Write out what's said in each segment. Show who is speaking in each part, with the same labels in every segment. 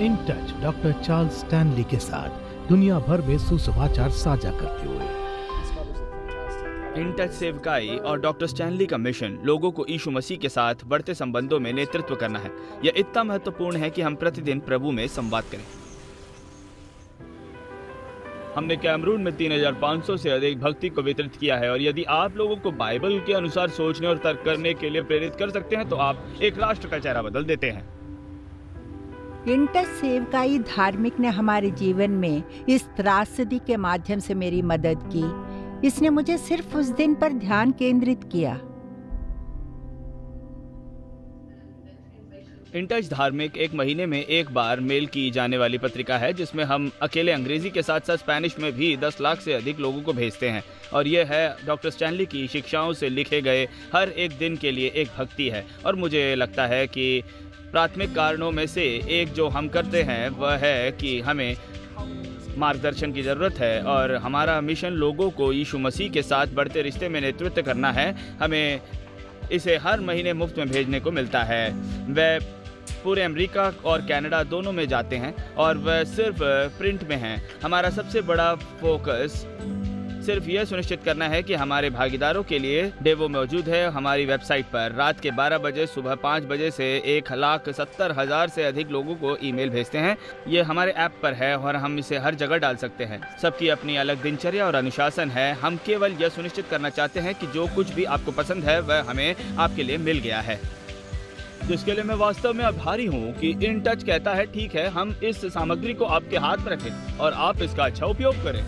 Speaker 1: In touch doctor Charles Stanley के साथ दुनिया भर में सुसमाचार साझा करते हुए।
Speaker 2: इन टच सेवकाई और डॉक्टर स्टैनली का मिशन लोगों को यीशु मसीह के साथ बढ़ते संबंधों में नेतृत्व करना है। यह इतना महत्वपूर्ण है कि हम प्रतिदिन प्रभु में संवाद करें। हमने कैमरून में 3500 से अधिक भक्ति को वितरित किया है, और यदि आप लोगों को बाइबल के अनुसार सोचने और तर्क करने के लिए प्रेरित कर सकते हैं तो आप एक राष्ट्र का चेहरा बदल देते हैं।
Speaker 3: इन टच सेवकाई धार्मिक ने हमारे जीवन में इस त्रासदी के माध्यम से मेरी मदद की। इसने मुझे सिर्फ उस दिन पर ध्यान केंद्रित किया।
Speaker 2: इन टच धार्मिक एक महीने में एक बार मेल की जाने वाली पत्रिका है, जिसमें हम अकेले अंग्रेजी के साथ साथ स्पेनिश में भी 10 लाख से अधिक लोगों को भेजते हैं। और यह है डॉक्टर स्टैनली की शिक्षाओं से लिखे गए हर एक दिन के लिए एक भक्ति है। और मुझे लगता है कि प्राथमिक कारणों में से एक जो हम करते हैं वह है कि हमें मार्गदर्शन की ज़रूरत है, और हमारा मिशन लोगों को यीशु मसीह के साथ बढ़ते रिश्ते में नेतृत्व करना है। हमें इसे हर महीने मुफ्त में भेजने को मिलता है। वह पूरे अमेरिका और कनाडा दोनों में जाते हैं, और वह सिर्फ प्रिंट में हैं। हमारा सबसे बड़ा फोकस सिर्फ यह सुनिश्चित करना है कि हमारे भागीदारों के लिए डेवो मौजूद है। हमारी वेबसाइट पर रात के 12 बजे सुबह 5 बजे से 1,70,000 से अधिक लोगों को ईमेल भेजते हैं। ये हमारे ऐप पर है और हम इसे हर जगह डाल सकते हैं। सबकी अपनी अलग दिनचर्या और अनुशासन है। हम केवल यह सुनिश्चित करना चाहते हैं कि जो कुछ भी आपको पसंद है वह हमें आपके लिए मिल गया है, जिसके लिए मैं वास्तव में आभारी हूँ कि इन टच कहता है ठीक है, हम इस सामग्री को आपके हाथ में रखें और आप इसका अच्छा उपयोग करें।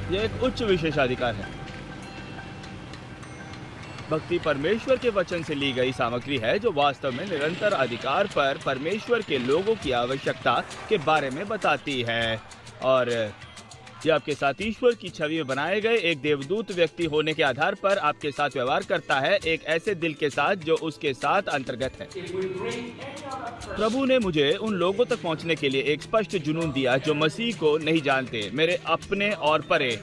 Speaker 2: यह एक उच्च विशेषाधिकार है। भक्ति परमेश्वर के वचन से ली गई सामग्री है जो वास्तव में निरंतर अधिकार पर परमेश्वर के लोगों की आवश्यकता के बारे में बताती है, और यह आपके साथ ईश्वर की छवि में बनाए गए एक देवदूत व्यक्ति होने के आधार पर आपके साथ व्यवहार करता है, एक ऐसे दिल के साथ जो उसके साथ अंतर्गत है। प्रभु ने मुझे उन लोगों तक पहुंचने के लिए एक स्पष्ट जुनून दिया जो मसीह को नहीं जानते, मेरे अपने और परे।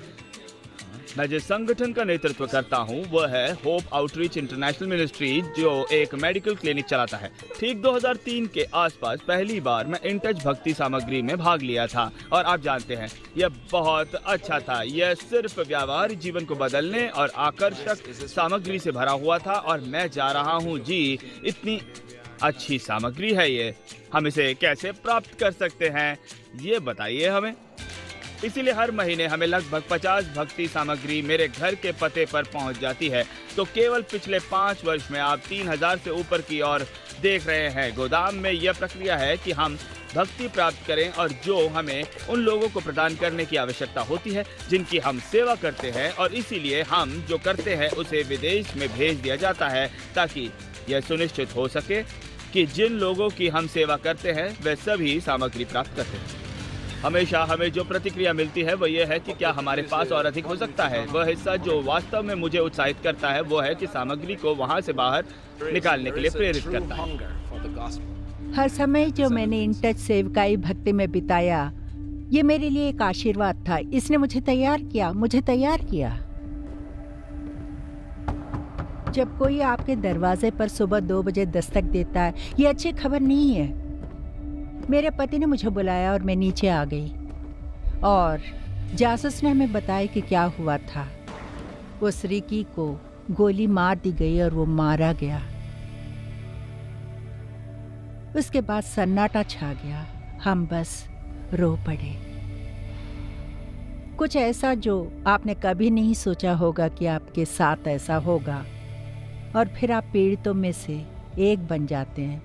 Speaker 2: मैं जिस संगठन का नेतृत्व करता हूं वह है होप आउटरीच इंटरनेशनल मिनिस्ट्री, जो एक मेडिकल क्लिनिक चलाता है। ठीक 2003 के आसपास पहली बार मैं इन टच भक्ति सामग्री में भाग लिया था, और आप जानते हैं यह बहुत अच्छा था। यह सिर्फ व्यावहारिक जीवन को बदलने और आकर्षक सामग्री से भरा हुआ था, और मैं जा रहा हूँ जी, इतनी अच्छी सामग्री है ये। हम इसे कैसे प्राप्त कर सकते हैं ये बताइए हमें। इसीलिए हर महीने हमें लगभग 50 भक्ति सामग्री मेरे घर के पते पर पहुंच जाती है। तो केवल पिछले 5 वर्ष में आप 3000 से ऊपर की ओर देख रहे हैं। गोदाम में यह प्रक्रिया है कि हम भक्ति प्राप्त करें, और जो हमें उन लोगों को प्रदान करने की आवश्यकता होती है जिनकी हम सेवा करते हैं, और इसीलिए हम जो करते हैं उसे विदेश में भेज दिया जाता है, ताकि यह सुनिश्चित हो सके कि जिन लोगों की हम सेवा करते हैं वे सभी सामग्री प्राप्त करते हैं। हमेशा हमें जो प्रतिक्रिया मिलती है वह यह है कि क्या हमारे पास और अधिक हो सकता है। वह हिस्सा जो वास्तव में मुझे उत्साहित करता है वो है कि सामग्री को वहां से बाहर निकालने के लिए प्रेरित करता है।
Speaker 3: हर समय जो मैंने इन टच सेवकाई भक्ति में बिताया, ये मेरे लिए एक आशीर्वाद था। इसने मुझे तैयार किया। जब कोई आपके दरवाजे पर सुबह 2 बजे दस्तक देता है, ये अच्छी खबर नहीं है। मेरे पति ने मुझे बुलाया और मैं नीचे आ गई, और जासूस ने हमें बताया कि क्या हुआ था। उस रिकी को गोली मार दी गई और वो मारा गया। उसके बाद सन्नाटा छा गया। हम बस रो पड़े। कुछ ऐसा जो आपने कभी नहीं सोचा होगा कि आपके साथ ऐसा होगा, और फिर आप पीड़ितों में से एक बन जाते हैं।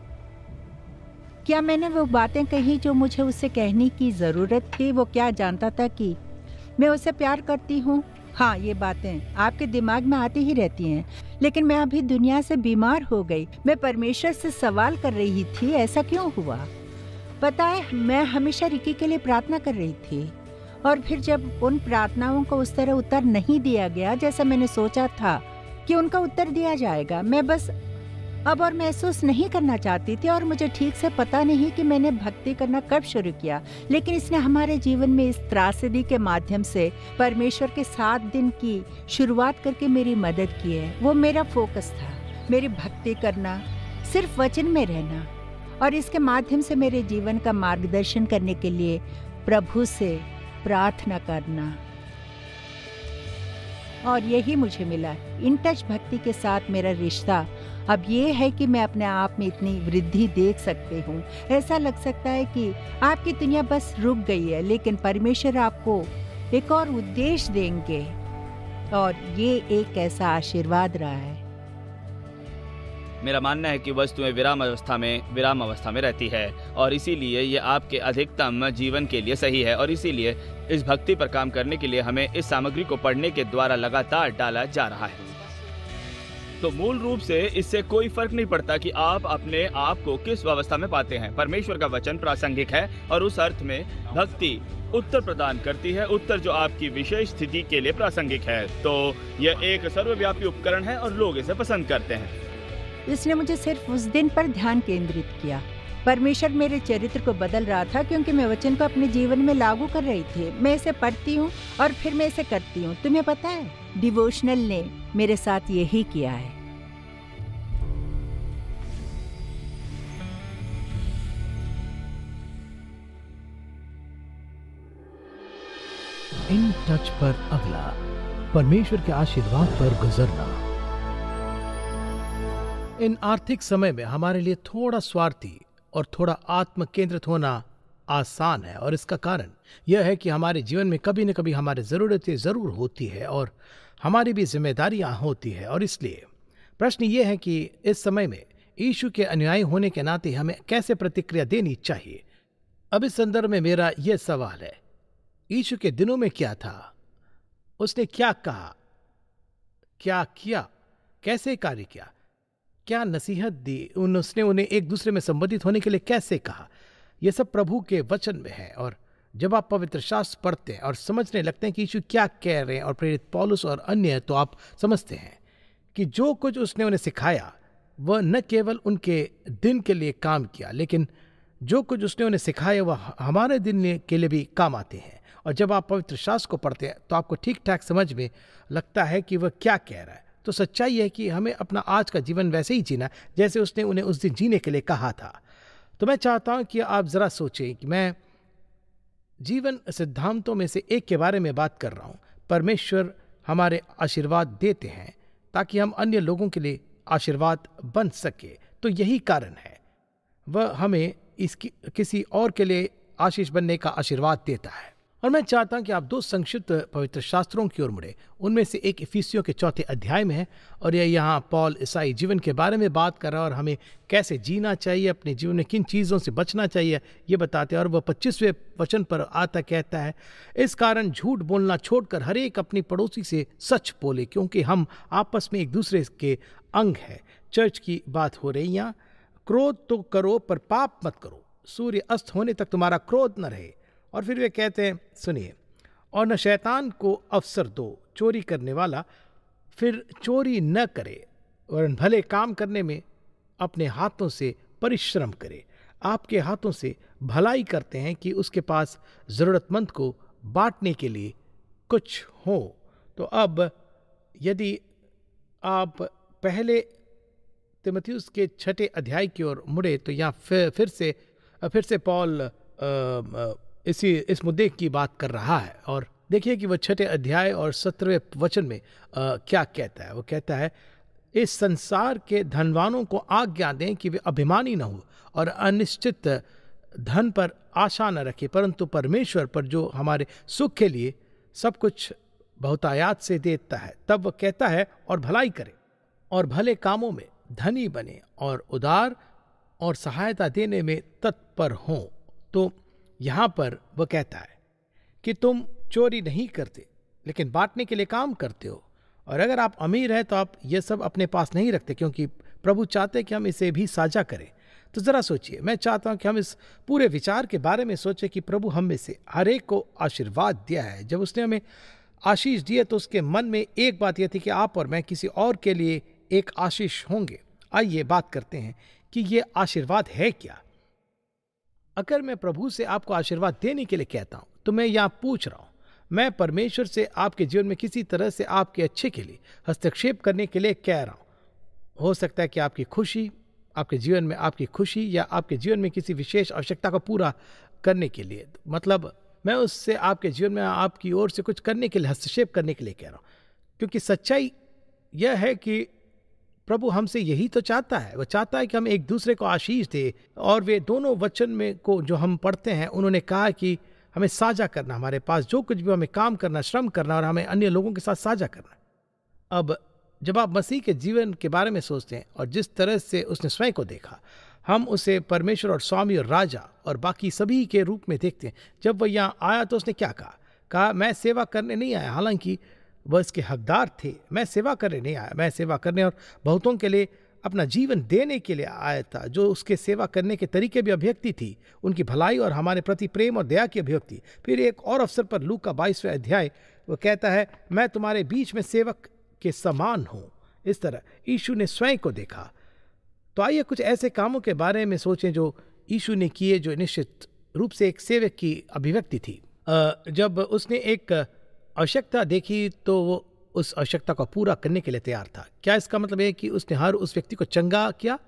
Speaker 3: क्या मैंने वो बातें कही जो मुझे उससे कहने की ज़रूरत थी? वो क्या जानता था कि मैं उसे प्यार करती हूँ? हाँ, ये बातें आपके दिमाग में आती ही रहती हैं। लेकिन मैं अभी दुनिया से बीमार हो गई। मैं परमेश्वर से सवाल कर रही थी, ऐसा क्यों हुआ? पता है, मैं हमेशा रिकी के लिए प्रार्थना कर रही थी, और फिर जब उन प्रार्थनाओं को उस तरह उत्तर नहीं दिया गया जैसा मैंने सोचा था कि उनका उत्तर दिया जाएगा, मैं बस अब और महसूस नहीं करना चाहती थी। और मुझे ठीक से पता नहीं कि मैंने भक्ति करना कब शुरू किया, लेकिन इसने हमारे जीवन में इस त्रासदी के माध्यम से परमेश्वर के 7 दिन की शुरुआत करके मेरी मदद की है। वो मेरा फोकस था, मेरी भक्ति करना, सिर्फ वचन में रहना और इसके माध्यम से मेरे जीवन का मार्गदर्शन करने के लिए प्रभु से प्रार्थना करना। और यही मुझे मिला। इन टच भक्ति के साथ मेरा रिश्ता अब ये है कि मैं अपने आप में इतनी वृद्धि देख सकती हूँ। ऐसा लग सकता है कि आपकी दुनिया बस रुक गई है, लेकिन परमेश्वर आपको एक और उद्देश्य देंगे, और ये एक ऐसा आशीर्वाद रहा है।
Speaker 2: मेरा मानना है कि वस्तुएं विराम अवस्था में रहती है, और इसीलिए ये आपके अधिकतम जीवन के लिए सही है। और इसीलिए इस भक्ति पर काम करने के लिए हमें इस सामग्री को पढ़ने के द्वारा लगातार डाला जा रहा है। तो मूल रूप से इससे कोई फर्क नहीं पड़ता कि आप अपने आप को किस अवस्था में पाते हैं। परमेश्वर का वचन प्रासंगिक है, और उस अर्थ में भक्ति उत्तर प्रदान करती है, उत्तर जो आपकी विशेष स्थिति के लिए प्रासंगिक है। तो यह एक सर्वव्यापी उपकरण है और लोग इसे पसंद करते हैं।
Speaker 3: इसने मुझे सिर्फ उस दिन पर ध्यान केंद्रित किया। परमेश्वर मेरे चरित्र को बदल रहा था, क्योंकि मैं वचन को अपने जीवन में लागू कर रही थी। मैं इसे पढ़ती हूँ और फिर मैं इसे करती हूँ। तुम्हें पता है, डिवोशनल ने मेरे साथ यही किया है।
Speaker 1: इन टच पर अगला, परमेश्वर के आशीर्वाद पर गुजरना। इन आर्थिक समय में हमारे लिए थोड़ा स्वार्थी और थोड़ा आत्म केंद्रित होना आसान है, और इसका कारण यह है कि हमारे जीवन में कभी न कभी हमारी ज़रूरतें ज़रूर होती है और हमारी भी जिम्मेदारियां होती है। और इसलिए प्रश्न यह है कि इस समय में यीशु के अनुयायी होने के नाते हमें कैसे प्रतिक्रिया देनी चाहिए। अब इस संदर्भ में मेरा यह सवाल है, यीशु के दिनों में क्या था? उसने क्या कहा, क्या किया, कैसे कार्य किया, क्या नसीहत दी, उसने उन्हें एक दूसरे में संबंधित होने के लिए कैसे कहा? यह सब प्रभु के वचन में है। और जब आप पवित्र शास्त्र पढ़ते हैं और समझने लगते हैं कि यीशु क्या कह रहे हैं, और प्रेरित पौलुस और अन्य, तो आप समझते हैं कि जो कुछ उसने उन्हें सिखाया वह न केवल उनके दिन के लिए काम किया, लेकिन जो कुछ उसने उन्हें सिखाया वह हमारे दिन के लिए भी काम आते हैं। और जब आप पवित्र शास्त्र को पढ़ते हैं तो आपको ठीक ठाक समझ में लगता है कि वह क्या कह रहा है। तो सच्चाई है कि हमें अपना आज का जीवन वैसे ही जीना जैसे उसने उन्हें उस दिन जीने के लिए कहा था। तो मैं चाहता हूं कि आप जरा सोचें कि मैं जीवन सिद्धांतों में से एक के बारे में बात कर रहा हूं। परमेश्वर हमारे आशीर्वाद देते हैं ताकि हम अन्य लोगों के लिए आशीर्वाद बन सके। तो यही कारण है वह हमें इसकी किसी और के लिए आशीष बनने का आशीर्वाद देता है। और मैं चाहता हूं कि आप दो संक्षिप्त पवित्र शास्त्रों की ओर मुड़े। उनमें से एक इफिसियों के 4 अध्याय में है, और यह यहाँ पौल ईसाई जीवन के बारे में बात कर रहा है और हमें कैसे जीना चाहिए, अपने जीवन में किन चीज़ों से बचना चाहिए ये बताते हैं। और वह 25वें वचन पर आता कहता है, इस कारण झूठ बोलना छोड़कर हर एक अपनी पड़ोसी से सच बोले, क्योंकि हम आपस में एक दूसरे के अंग है। चर्च की बात हो रही यहाँ। क्रोध तो करो पर पाप मत करो, सूर्य अस्त होने तक तुम्हारा क्रोध न रहे। और फिर वे कहते हैं, सुनिए, और न शैतान को अवसर दो, चोरी करने वाला फिर चोरी न करे, वरन भले काम करने में अपने हाथों से परिश्रम करे, आपके हाथों से भलाई करते हैं कि उसके पास ज़रूरतमंद को बांटने के लिए कुछ हो। तो अब यदि आप पहले तीमुथियुस के 6 अध्याय की ओर मुड़े तो यहाँ फिर से पौल इस मुद्दे की बात कर रहा है। और देखिए कि वह 6 अध्याय और 17वें वचन में क्या कहता है। वो कहता है, इस संसार के धनवानों को आज्ञा दें कि वे अभिमानी न हो और अनिश्चित धन पर आशा न रखें, परंतु परमेश्वर पर जो हमारे सुख के लिए सब कुछ बहुतायात से देता है। तब वह कहता है, और भलाई करे और भले कामों में धनी बने और उदार और सहायता देने में तत्पर हों। तो यहाँ पर वह कहता है कि तुम चोरी नहीं करते, लेकिन बांटने के लिए काम करते हो। और अगर आप अमीर हैं तो आप ये सब अपने पास नहीं रखते, क्योंकि प्रभु चाहते कि हम इसे भी साझा करें। तो ज़रा सोचिए, मैं चाहता हूं कि हम इस पूरे विचार के बारे में सोचें कि प्रभु हम में से हर एक को आशीर्वाद दिया है। जब उसने हमें आशीष दिए तो उसके मन में एक बात यह थी कि आप और मैं किसी और के लिए एक आशीष होंगे। आइए बात करते हैं कि ये आशीर्वाद है क्या। अगर मैं प्रभु से आपको आशीर्वाद देने के लिए कहता हूं तो मैं यहाँ पूछ रहा हूं, मैं परमेश्वर से आपके जीवन में किसी तरह से आपके अच्छे के लिए हस्तक्षेप करने के लिए कह रहा हूं। हो सकता है कि आपकी खुशी, आपके जीवन में आपकी खुशी या आपके जीवन में किसी विशेष आवश्यकता को पूरा करने के लिए, मतलब मैं उससे आपके जीवन में आपकी ओर से कुछ करने के लिए, हस्तक्षेप करने के लिए कह रहा हूँ। क्योंकि सच्चाई यह है कि प्रभु हमसे यही तो चाहता है। वह चाहता है कि हम एक दूसरे को आशीष दे। और वे दोनों वचन में को जो हम पढ़ते हैं, उन्होंने कहा कि हमें साझा करना, हमारे पास जो कुछ भी हमें काम करना, श्रम करना, और हमें अन्य लोगों के साथ साझा करना। अब जब आप मसीह के जीवन के बारे में सोचते हैं और जिस तरह से उसने स्वयं को देखा, हम उसे परमेश्वर और स्वामी और राजा और बाकी सभी के रूप में देखते हैं। जब वह यहाँ आया तो उसने क्या कहा, मैं सेवा करने नहीं आया, हालांकि वह इसके हकदार थे। मैं सेवा करने नहीं आया, मैं सेवा करने और बहुतों के लिए अपना जीवन देने के लिए आया था। जो उसके सेवा करने के तरीके भी अभिव्यक्ति थी, उनकी भलाई और हमारे प्रति प्रेम और दया की अभिव्यक्ति। फिर एक और अवसर पर लूका 22वें अध्याय वो कहता है, मैं तुम्हारे बीच में सेवक के समान हूँ। इस तरह यीशु ने स्वयं को देखा। तो आइए कुछ ऐसे कामों के बारे में सोचें जो यीशु ने किए, जो निश्चित रूप से एक सेवक की अभिव्यक्ति थी। जब उसने एक आवश्यकता देखी तो वो उस आवश्यकता को पूरा करने के लिए तैयार था। क्या इसका मतलब है कि उसने हर उस व्यक्ति को चंगा किया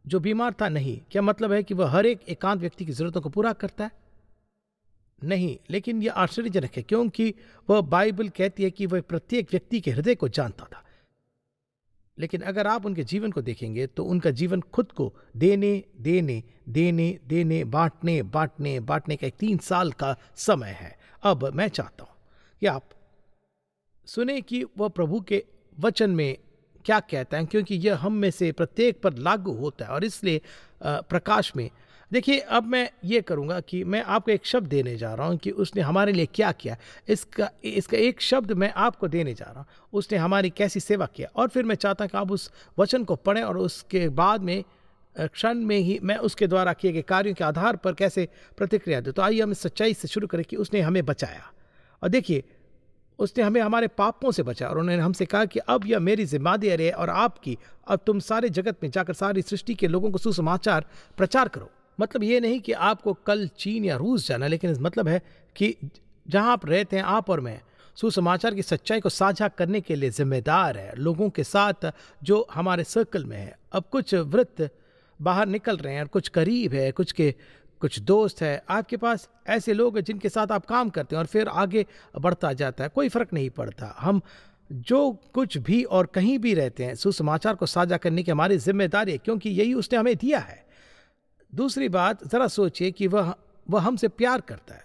Speaker 1: जो बीमार था? नहीं। क्या मतलब है कि वह हर एक एकांत व्यक्ति की जरूरतों को पूरा करता है? नहीं। लेकिन यह आश्चर्यजनक है, क्योंकि वह बाइबल कहती है कि वह प्रत्येक व्यक्ति के हृदय को जानता था। लेकिन अगर आप उनके जीवन को देखेंगे तो उनका जीवन खुद को देने देने देने देने बांटने बांटने बांटने का एक 3 साल का समय है। अब मैं चाहता हूं कि आप सुने कि वह प्रभु के वचन में क्या कहता है, क्योंकि यह हम में से प्रत्येक पर लागू होता है। और इसलिए प्रकाश में देखिए, अब मैं ये करूंगा कि मैं आपको एक शब्द देने जा रहा हूं कि उसने हमारे लिए क्या किया। इसका एक शब्द मैं आपको देने जा रहा हूं, उसने हमारी कैसी सेवा किया। और फिर मैं चाहता हूं कि आप उस वचन को पढ़ें और उसके बाद में क्षण में ही मैं उसके द्वारा किए गए कार्यों के आधार पर कैसे प्रतिक्रिया दूं। तो आइए हम इस सच्चाई से शुरू करें कि उसने हमें बचाया। और देखिए, उसने हमें हमारे पापों से बचाया और उन्होंने हमसे कहा कि अब यह मेरी जिम्मेदारी है और आपकी, अब तुम सारे जगत में जाकर सारी सृष्टि के लोगों को सुसमाचार प्रचार करो। मतलब ये नहीं कि आपको कल चीन या रूस जाना, लेकिन इस मतलब है कि जहां आप रहते हैं, आप और मैं सुसमाचार की सच्चाई को साझा करने के लिए जिम्मेदार है लोगों के साथ जो हमारे सर्कल में है। अब कुछ वृत्त बाहर निकल रहे हैं और कुछ करीब है, कुछ दोस्त है, आपके पास ऐसे लोग हैं जिनके साथ आप काम करते हैं और फिर आगे बढ़ता जाता है, कोई फर्क नहीं पड़ता। हम जो कुछ भी और कहीं भी रहते हैं, सुसमाचार को साझा करने की हमारी जिम्मेदारी है, क्योंकि यही उसने हमें दिया है। दूसरी बात, जरा सोचिए कि वह हमसे प्यार करता है,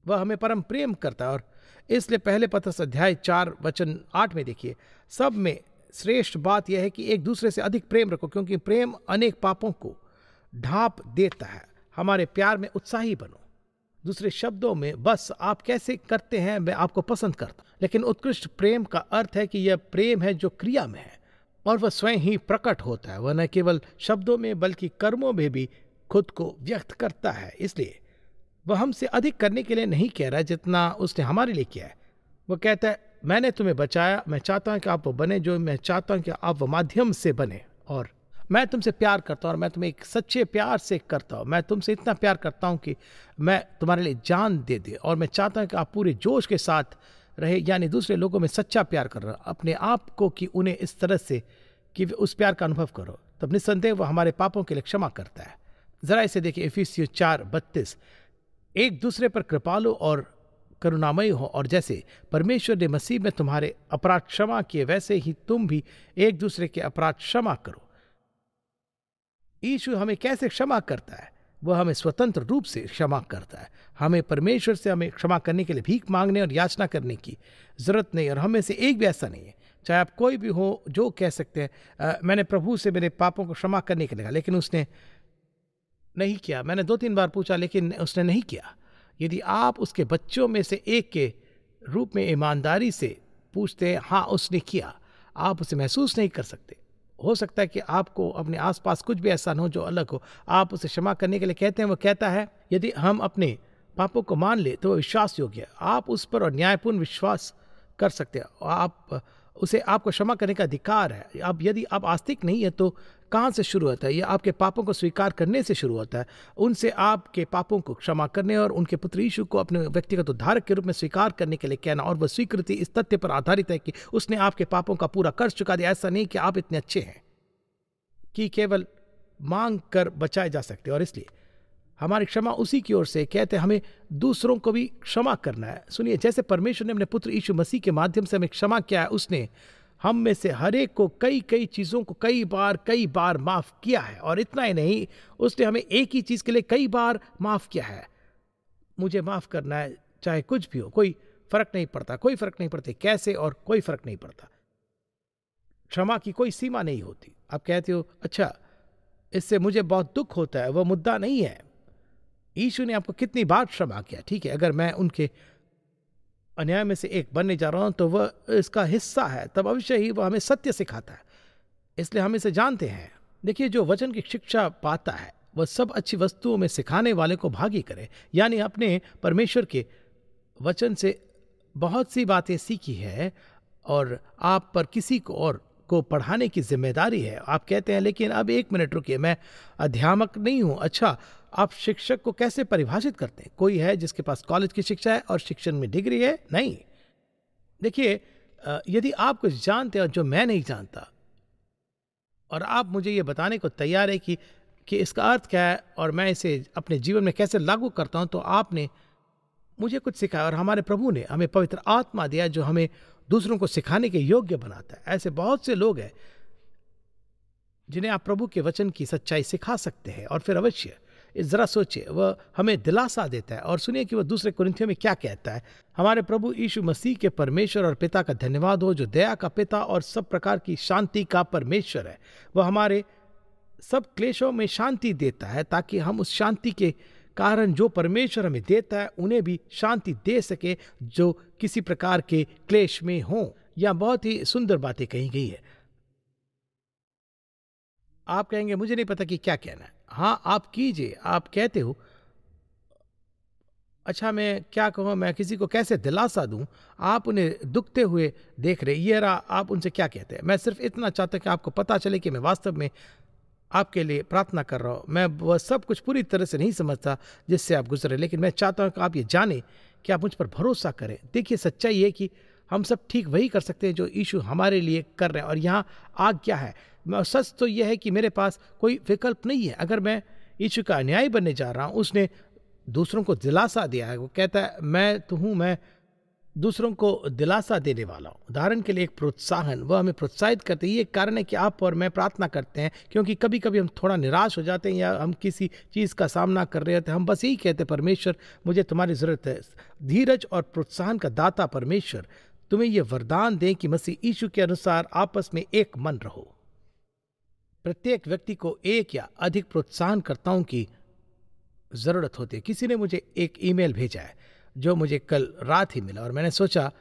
Speaker 1: वह हमें परम प्रेम करता है। और इसलिए पहले पत्रस अध्याय 4 वचन 8 में देखिए, सब में श्रेष्ठ बात यह है कि एक दूसरे से अधिक प्रेम रखो, क्योंकि प्रेम अनेक पापों को ढांप देता है। हमारे प्यार में उत्साही बनो। दूसरे शब्दों में, बस आप कैसे करते हैं मैं आपको पसंद करता हूं। लेकिन उत्कृष्ट प्रेम का अर्थ है कि यह प्रेम है जो क्रिया में है और वह स्वयं ही प्रकट होता है। वह न केवल शब्दों में बल्कि कर्मों में भी खुद को व्यक्त करता है। इसलिए वह हमसे अधिक करने के लिए नहीं कह रहा है जितना उसने हमारे लिए किया है। वह कहता है, मैंने तुम्हें बचाया, मैं चाहता हूं कि आप वो बने जो मैं चाहता हूं कि आप वो माध्यम से बने। और मैं तुमसे प्यार करता हूं और मैं तुम्हें एक सच्चे प्यार से करता हूं। मैं तुमसे इतना प्यार करता हूं कि मैं तुम्हारे लिए जान दे दे। और मैं चाहता हूं कि आप पूरे जोश के साथ रहे, यानी दूसरे लोगों में सच्चा प्यार कर रहा, अपने आप को कि उन्हें इस तरह से कि उस प्यार का अनुभव करो। तब निस्संदेह वह हमारे पापों के लिए क्षमा करता है। जरा इसे देखिए, इफिसियों 4:32, एक दूसरे पर कृपालु और करुणामयी हो, और जैसे परमेश्वर ने मसीह में तुम्हारे अपराध क्षमा किए, वैसे ही तुम भी एक दूसरे के अपराध क्षमा करो। यीशु हमें कैसे क्षमा करता है? वह हमें स्वतंत्र रूप से क्षमा करता है। हमें परमेश्वर से हमें क्षमा करने के लिए भीख मांगने और याचना करने की जरूरत नहीं। और हमें से एक भी ऐसा नहीं है, चाहे आप कोई भी हो, जो कह सकते हैं मैंने प्रभु से मेरे पापों को क्षमा करने के लिए कहा, लेकिन उसने नहीं किया। मैंने 2-3 बार पूछा, लेकिन उसने नहीं किया। यदि आप उसके बच्चों में से एक के रूप में ईमानदारी से पूछते हैं, हाँ उसने किया, आप उसे महसूस नहीं कर सकते। हो सकता है कि आपको अपने आसपास कुछ भी ऐसा न हो जो अलग हो, आप उसे क्षमा करने के लिए कहते हैं। वो कहता है, यदि हम अपने पापों को मान ले तो वह विश्वास योग्य है, आप उस पर और न्यायपूर्ण विश्वास कर सकते हैं। आप उसे, आपको क्षमा करने का अधिकार है। अब यदि आप आस्तिक नहीं है तो कहाँ से शुरू होता है? यह आपके पापों को स्वीकार करने से शुरू होता है, उनसे आपके पापों को क्षमा करने और उनके पुत्र यीशु को अपने व्यक्तिगत उद्धारक के रूप में स्वीकार करने के लिए कहना। और वह स्वीकृति इस तथ्य पर आधारित है कि उसने आपके पापों का पूरा कर चुका दिया। ऐसा नहीं कि आप इतने अच्छे हैं, कि केवल मांग कर बचाए जा सकते, और इसलिए हमारी क्षमा उसी की ओर से कहते हैं हमें दूसरों को भी क्षमा करना है। सुनिए, जैसे परमेश्वर ने अपने पुत्र यीशु मसीह के माध्यम से हमें क्षमा किया है, उसने हम में से हर एक को कई कई चीज़ों को कई बार माफ़ किया है। और इतना ही नहीं, उसने हमें एक ही चीज़ के लिए कई बार माफ़ किया है। मुझे माफ़ करना है, चाहे कुछ भी हो, कोई फ़र्क नहीं पड़ता, कोई फ़र्क नहीं पड़ता कैसे, और कोई फ़र्क नहीं पड़ता। क्षमा की कोई सीमा नहीं होती। आप कहते हो अच्छा इससे मुझे बहुत दुख होता है, वह मुद्दा नहीं है। यीशु ने आपको कितनी बार क्षमा किया, ठीक है, अगर मैं उनके अन्याय में से एक बनने जा रहा हूं तो वह इसका हिस्सा है, तब अवश्य ही वह हमें सत्य सिखाता है, इसलिए हम इसे जानते हैं। देखिए, जो वचन की शिक्षा पाता है वह सब अच्छी वस्तुओं में सिखाने वाले को भागी करे, यानी अपने परमेश्वर के वचन से बहुत सी बातें सीखी है और आप पर किसी को और को पढ़ाने की जिम्मेदारी है। आप कहते हैं लेकिन अब एक मिनट रुकिए, मैं अध्यापक नहीं हूं। अच्छा, आप शिक्षक को कैसे परिभाषित करते हैं? कोई है जिसके पास कॉलेज की शिक्षा है और शिक्षण में डिग्री है? नहीं। देखिए, यदि आप कुछ जानते हैं और जो मैं नहीं जानता, और आप मुझे ये बताने को तैयार है कि इसका अर्थ क्या है और मैं इसे अपने जीवन में कैसे लागू करता हूं, तो आपने मुझे कुछ सिखाया और हमारे प्रभु ने हमें पवित्र आत्मा दिया जो हमें दूसरों को सिखाने के योग्य बनाता है। ऐसे बहुत से लोग हैं जिन्हें आप प्रभु के वचन की सच्चाई सिखा सकते हैं। और फिर अवश्य जरा सोचिए, वह हमें दिलासा देता है। और सुनिए कि वह दूसरे कुरिन्थियों में क्या कहता है। हमारे प्रभु यीशु मसीह के परमेश्वर और पिता का धन्यवाद हो, जो दया का पिता और सब प्रकार की शांति का परमेश्वर है। वह हमारे सब क्लेशों में शांति देता है, ताकि हम उस शांति के कारण जो परमेश्वर हमें देता है उन्हें भी शांति दे सके जो किसी प्रकार के क्लेश में हों। यह बहुत ही सुंदर बातें कही गई है। आप कहेंगे मुझे नहीं पता कि क्या कहना है। हाँ, आप कीजिए। आप कहते हो अच्छा मैं क्या कहूँ, मैं किसी को कैसे दिलासा दूं? आप उन्हें दुखते हुए देख रहे, ये रहा, आप उनसे क्या कहते हैं? मैं सिर्फ इतना चाहता हूं कि आपको पता चले कि मैं वास्तव में आपके लिए प्रार्थना कर रहा हूँ। मैं वह सब कुछ पूरी तरह से नहीं समझता जिससे आप गुजरे, लेकिन मैं चाहता हूँ कि आप ये जानें कि आप मुझ पर भरोसा करें। देखिए, सच्चाई ये कि हम सब ठीक वही कर सकते हैं जो यीशु हमारे लिए कर रहे हैं। और यहाँ आज्ञा है। सच तो यह है कि मेरे पास कोई विकल्प नहीं है। अगर मैं यीशु का अनुयायी बनने जा रहा हूँ, उसने दूसरों को दिलासा दिया है। वो कहता है मैं दूसरों को दिलासा देने वाला हूँ। उदाहरण के लिए एक प्रोत्साहन, वह हमें प्रोत्साहित करते हैं। ये कारण है कि आप और मैं प्रार्थना करते हैं, क्योंकि कभी कभी हम थोड़ा निराश हो जाते हैं या हम किसी चीज़ का सामना कर रहे होते हैं। हम बस यही कहते हैं, परमेश्वर मुझे तुम्हारी ज़रूरत है। धीरज और प्रोत्साहन का दाता परमेश्वर तुम्हें यह वरदान दें कि मसीह यीशु के अनुसार आपस में एक मन रहो। प्रत्येक व्यक्ति को एक या अधिक प्रोत्साहनकर्ताओं की ज़रूरत होती है। किसी ने मुझे एक ईमेल भेजा है जो मुझे कल रात ही मिला, और मैंने सोचा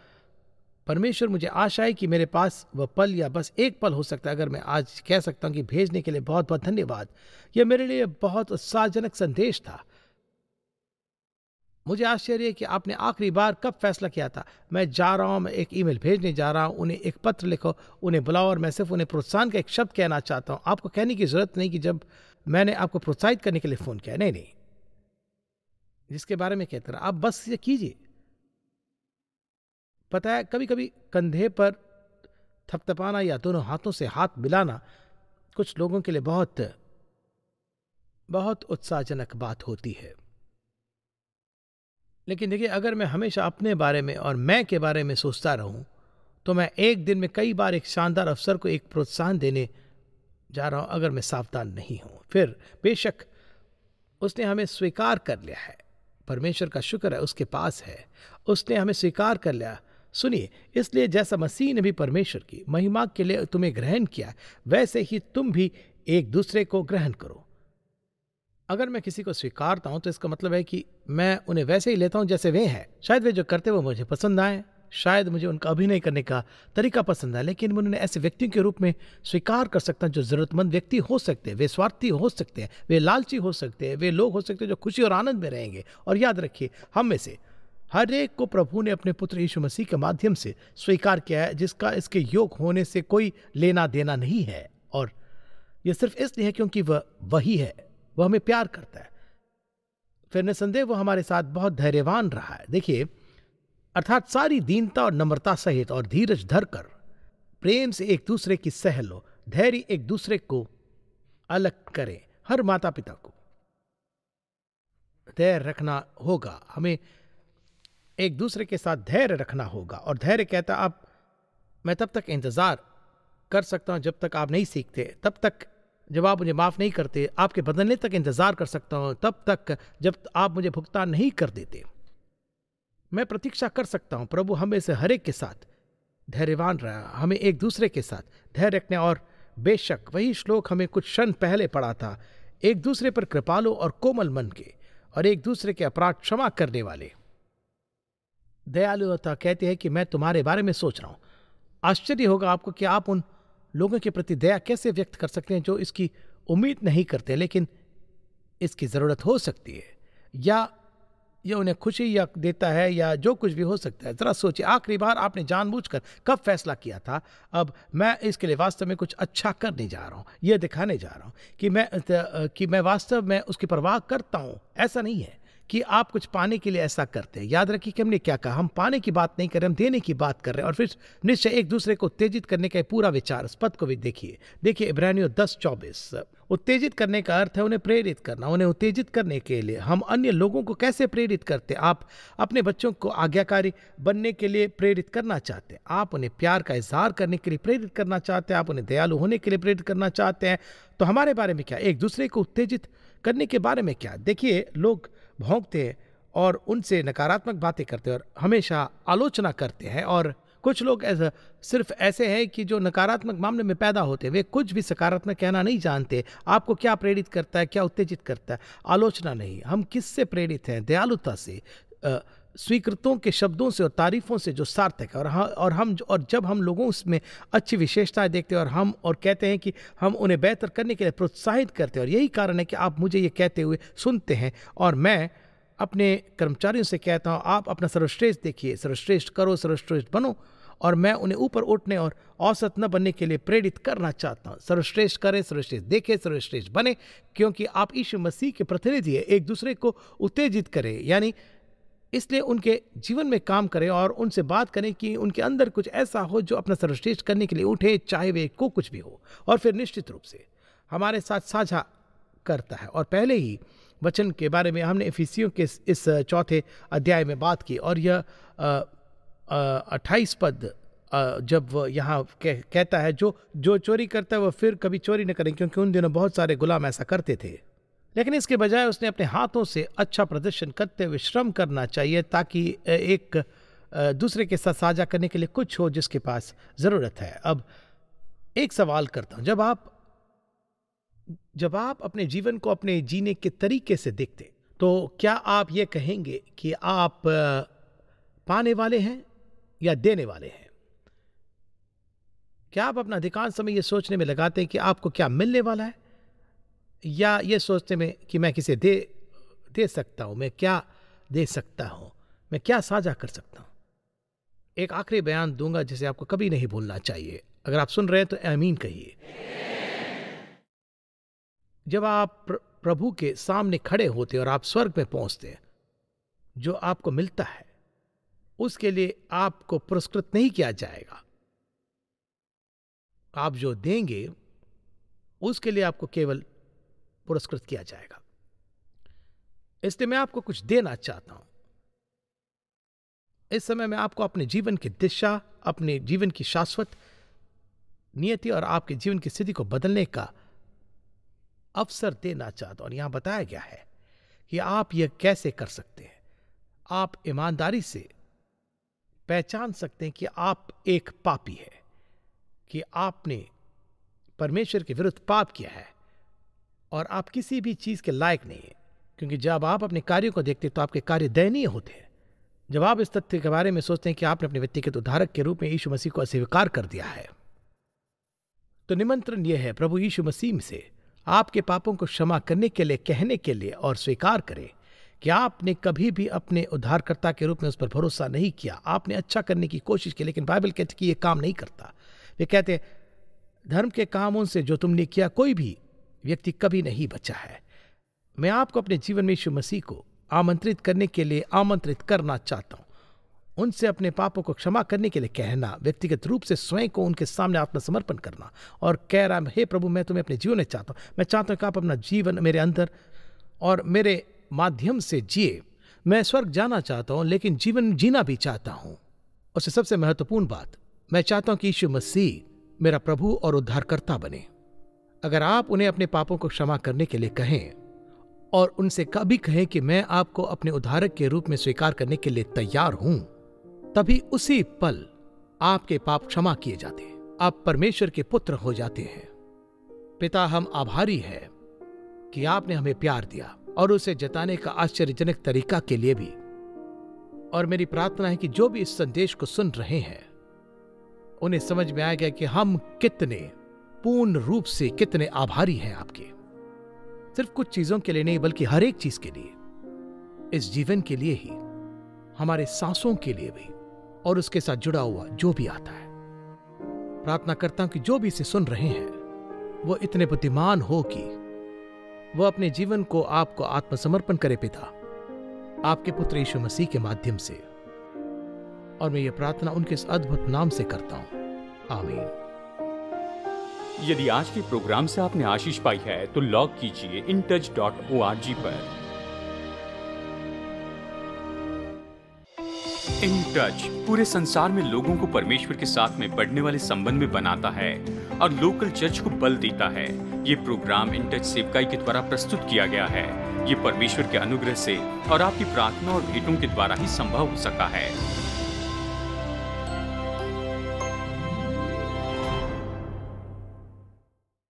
Speaker 1: परमेश्वर, मुझे आशा है कि मेरे पास वह पल या बस एक पल हो सकता है अगर मैं आज कह सकता हूं कि भेजने के लिए बहुत बहुत धन्यवाद। यह मेरे लिए बहुत उत्साहजनक संदेश था। मुझे आश्चर्य है कि आपने आखिरी बार कब फैसला किया था। मैं जा रहा हूं, मैं एक ईमेल भेजने जा रहा हूं, उन्हें एक पत्र लिखो, उन्हें बुलाओ, और मैं सिर्फ उन्हें प्रोत्साहन का एक शब्द कहना चाहता हूं। आपको कहने की जरूरत नहीं कि जब मैंने आपको प्रोत्साहित करने के लिए फोन किया, नहीं, जिसके बारे में कहते रहा, आप बस ये कीजिए। पता है, कभी कभी कंधे पर थपथपाना या दोनों हाथों से हाथ मिलाना कुछ लोगों के लिए बहुत बहुत उत्साहजनक बात होती है। लेकिन देखिए, अगर मैं हमेशा अपने बारे में और मैं के बारे में सोचता रहूं, तो मैं एक दिन में कई बार एक शानदार अवसर को एक प्रोत्साहन देने जा रहा हूं अगर मैं सावधान नहीं हूं। फिर बेशक उसने हमें स्वीकार कर लिया है। परमेश्वर का शुक्र है, उसके पास है, उसने हमें स्वीकार कर लिया। सुनिए, इसलिए जैसा मसीह ने भी परमेश्वर की महिमा के लिए तुम्हें ग्रहण किया, वैसे ही तुम भी एक दूसरे को ग्रहण करो। अगर मैं किसी को स्वीकारता हूं तो इसका मतलब है कि मैं उन्हें वैसे ही लेता हूं जैसे वे हैं। शायद वे जो करते वो मुझे पसंद आए, शायद मुझे उनका अभिनय करने का तरीका पसंद आए, लेकिन मैं उन्हें ऐसे व्यक्तियों के रूप में स्वीकार कर सकता हूं जो जरूरतमंद व्यक्ति हो सकते हैं। वे स्वार्थी हो सकते हैं, वे लालची हो सकते हैं, वे लोग हो सकते हैं जो खुशी और आनंद में रहेंगे। और याद रखिए, हम में से हर एक को प्रभु ने अपने पुत्र यीशु मसीह के माध्यम से स्वीकार किया है, जिसका इसके योग होने से कोई लेना देना नहीं है। और यह सिर्फ इसलिए है क्योंकि वह वही है, वह हमें प्यार करता है। फिर निसंदेह वो हमारे साथ बहुत धैर्यवान रहा है। देखिए, अर्थात सारी दीनता और नम्रता सहित और धीरज धरकर प्रेम से एक दूसरे की सह लो, धैर्य एक दूसरे को अलग करें। हर माता पिता को धैर्य रखना होगा, हमें एक दूसरे के साथ धैर्य रखना होगा। और धैर्य कहता आप मैं तब तक इंतजार कर सकता हूं जब तक आप नहीं सीखते, तब तक जब आप मुझे माफ नहीं करते, आपके बदलने तक इंतजार कर सकता हूं, तब तक जब आप मुझे भुगतान नहीं कर देते। मैं प्रतीक्षा कर सकता हूं। प्रभु हमें से हर एक के साथ धैर्यवान रहा, हमें एक दूसरे के साथ धैर्य रखने। और बेशक वही श्लोक हमें कुछ क्षण पहले पढ़ा था, एक दूसरे पर कृपालु और कोमल मन के और एक दूसरे के अपराध क्षमा करने वाले। दयालुता कहते हैं कि मैं तुम्हारे बारे में सोच रहा हूं। आश्चर्य होगा आपको कि आप उन लोगों के प्रति दया कैसे व्यक्त कर सकते हैं जो इसकी उम्मीद नहीं करते, लेकिन इसकी जरूरत हो सकती है, या यह उन्हें खुशी या देता है, या जो कुछ भी हो सकता है। जरा सोचिए, आखिरी बार आपने जानबूझकर कब फैसला किया था अब मैं इसके लिए वास्तव में कुछ अच्छा करने जा रहा हूं, यह दिखाने जा रहा हूं कि मैं वास्तव में उसकी परवाह करता हूं। ऐसा नहीं है कि आप कुछ पाने के लिए ऐसा करते हैं। याद रखिए कि हमने क्या कहा, हम पाने की बात नहीं कर रहे, हम देने की बात कर रहे हैं। और फिर निश्चय एक दूसरे को उत्तेजित करने का पूरा विचार, इस पद को भी देखिए इब्रानियों 10:24। उत्तेजित करने का अर्थ है उन्हें प्रेरित करना। उन्हें उत्तेजित करने के लिए हम अन्य लोगों को कैसे प्रेरित करते हैं? आप अपने बच्चों को आज्ञाकारी बनने के लिए प्रेरित करना चाहते हैं, आप उन्हें प्यार का इजहार करने के लिए प्रेरित करना चाहते हैं, आप उन्हें दयालु होने के लिए प्रेरित करना चाहते हैं। तो हमारे बारे में क्या, एक दूसरे को उत्तेजित करने के बारे में क्या? देखिए, लोग भौंकते हैं और उनसे नकारात्मक बातें करते हैं और हमेशा आलोचना करते हैं। और कुछ लोग सिर्फ ऐसे हैं कि जो नकारात्मक मामले में पैदा होते हैं, वे कुछ भी सकारात्मक कहना नहीं जानते। आपको क्या प्रेरित करता है, क्या उत्तेजित करता है? आलोचना नहीं। हम किससे प्रेरित हैं? दयालुता से, स्वीकृतों के शब्दों से और तारीफों से जो सार्थक है। और जब हम लोगों उसमें अच्छी विशेषताएं देखते हैं और कहते हैं कि हम उन्हें बेहतर करने के लिए प्रोत्साहित करते हैं। और यही कारण है कि आप मुझे ये कहते हुए सुनते हैं और मैं अपने कर्मचारियों से कहता हूं, आप अपना सर्वश्रेष्ठ देखिए, सर्वश्रेष्ठ करो, सर्वश्रेष्ठ बनो। और मैं उन्हें ऊपर उठने और औसत न बनने के लिए प्रेरित करना चाहता हूं। सर्वश्रेष्ठ करें, सर्वश्रेष्ठ देखें, सर्वश्रेष्ठ बने, क्योंकि आप यीशु मसीह के प्रतिनिधि हैं। एक दूसरे को उत्तेजित करें, यानी इसलिए उनके जीवन में काम करें और उनसे बात करें कि उनके अंदर कुछ ऐसा हो जो अपना सर्वश्रेष्ठ करने के लिए उठे, चाहे वे को कुछ भी हो। और फिर निश्चित रूप से हमारे साथ साझा करता है। और पहले ही वचन के बारे में हमने इफिसियों के इस 4 अध्याय में बात की। और यह 28 पद जब यहाँ कहता है, जो चोरी करता है वह फिर कभी चोरी न करें, क्योंकि उन दिनों बहुत सारे गुलाम ऐसा करते थे। लेकिन इसके बजाय उसने अपने हाथों से अच्छा प्रदर्शन करते हुए श्रम करना चाहिए, ताकि एक दूसरे के साथ साझा करने के लिए कुछ हो जिसके पास जरूरत है। अब एक सवाल करता हूं, जब आप अपने जीवन को अपने जीने के तरीके से देखते, तो क्या आप ये कहेंगे कि आप पाने वाले हैं या देने वाले हैं? क्या आप अपना अधिकांश समय ये सोचने में लगाते हैं कि आपको क्या मिलने वाला है, या ये सोचते में कि मैं किसे दे सकता हूं, मैं क्या दे सकता हूं, मैं क्या साझा कर सकता हूं? एक आखिरी बयान दूंगा जिसे आपको कभी नहीं भूलना चाहिए। अगर आप सुन रहे हैं तो आमीन कहिए। जब आप प्रभु के सामने खड़े होते और आप स्वर्ग में पहुंचते, जो आपको मिलता है उसके लिए आपको पुरस्कृत नहीं किया जाएगा। आप जो देंगे उसके लिए आपको केवल पुरस्कृत किया जाएगा। इसलिए मैं आपको कुछ देना चाहता हूं। इस समय मैं आपको अपने जीवन की दिशा, अपने जीवन की शाश्वत नियति और आपके जीवन की स्थिति को बदलने का अवसर देना चाहता हूं। और यहां बताया गया है कि आप यह कैसे कर सकते हैं। आप ईमानदारी से पहचान सकते हैं कि आप एक पापी है, कि आपने परमेश्वर के विरुद्ध पाप किया है और आप किसी भी चीज के लायक नहीं है। क्योंकि जब आप अपने कार्यों को देखते तो आपके कार्य दयनीय होते हैं। जब आप इस तथ्य के बारे में सोचते हैं कि आपने अपने व्यक्तिगत उद्धारक के रूप में यीशु मसीह को अस्वीकार कर दिया है, तो निमंत्रण यह है प्रभु यीशु मसीह से आपके पापों को क्षमा करने के लिए कहने के लिए, और स्वीकार करें कि आपने कभी भी अपने उद्धारकर्ता के रूप में उस पर भरोसा नहीं किया। आपने अच्छा करने की कोशिश की, लेकिन बाइबल कहती है कि यह काम नहीं करता। वे कहते हैं धर्म के कामों से जो तुमने किया कोई भी व्यक्ति कभी नहीं बचा है। मैं आपको अपने जीवन में यीशु मसीह को आमंत्रित करने के लिए आमंत्रित करना चाहता हूं। उनसे अपने पापों को क्षमा करने के लिए कहना, व्यक्तिगत रूप से स्वयं को उनके सामने आत्मसमर्पण करना और कह रहा है, हे प्रभु, मैं तुम्हें अपने जीवन में चाहता हूँ। मैं चाहता हूँ कि आप अपना जीवन मेरे अंदर और मेरे माध्यम से जिए। मैं स्वर्ग जाना चाहता हूँ, लेकिन जीवन जीना भी चाहता हूँ। उससे सबसे महत्वपूर्ण बात, मैं चाहता हूँ कि यीशु मसीह मेरा प्रभु और उद्धारकर्ता बने। अगर आप उन्हें अपने पापों को क्षमा करने के लिए कहें और उनसे कभी कहें कि मैं आपको अपने उद्धारक के रूप में स्वीकार करने के लिए तैयार हूं, तभी उसी पल आपके पाप क्षमा किए जाते हैं। आप परमेश्वर के पुत्र हो जाते हैं। पिता, हम आभारी हैं कि आपने हमें प्यार दिया और उसे जताने का आश्चर्यजनक तरीका के लिए भी। और मेरी प्रार्थना है कि जो भी इस संदेश को सुन रहे हैं, उन्हें समझ में आएगा कि हम कितने पूर्ण रूप से कितने आभारी हैं आपके। सिर्फ कुछ चीजों के लिए नहीं, बल्कि हर एक चीज के लिए, इस जीवन के लिए ही, हमारे सांसों के लिए भी, और उसके साथ जुड़ा हुआ जो भी आता है। प्रार्थना करता हूं कि जो भी इसे सुन रहे हैं, वो इतने बुद्धिमान हो कि वो अपने जीवन को आपको आत्मसमर्पण करे पिता, आपके पुत्र यीशु मसीह के माध्यम से। और मैं ये प्रार्थना उनके इस अद्भुत नाम से करता हूं, आमीन।
Speaker 4: यदि आज के प्रोग्राम से आपने आशीष पाई है तो लॉग कीजिए intouch.org पर। इन टच पूरे संसार में लोगों को परमेश्वर के साथ में बढ़ने वाले संबंध में बनाता है और लोकल चर्च को बल देता है। ये प्रोग्राम इन टच सेवकाई के द्वारा प्रस्तुत किया गया है। ये परमेश्वर के अनुग्रह से और आपकी प्रार्थना और भेंटों के द्वारा ही संभव हो सका है।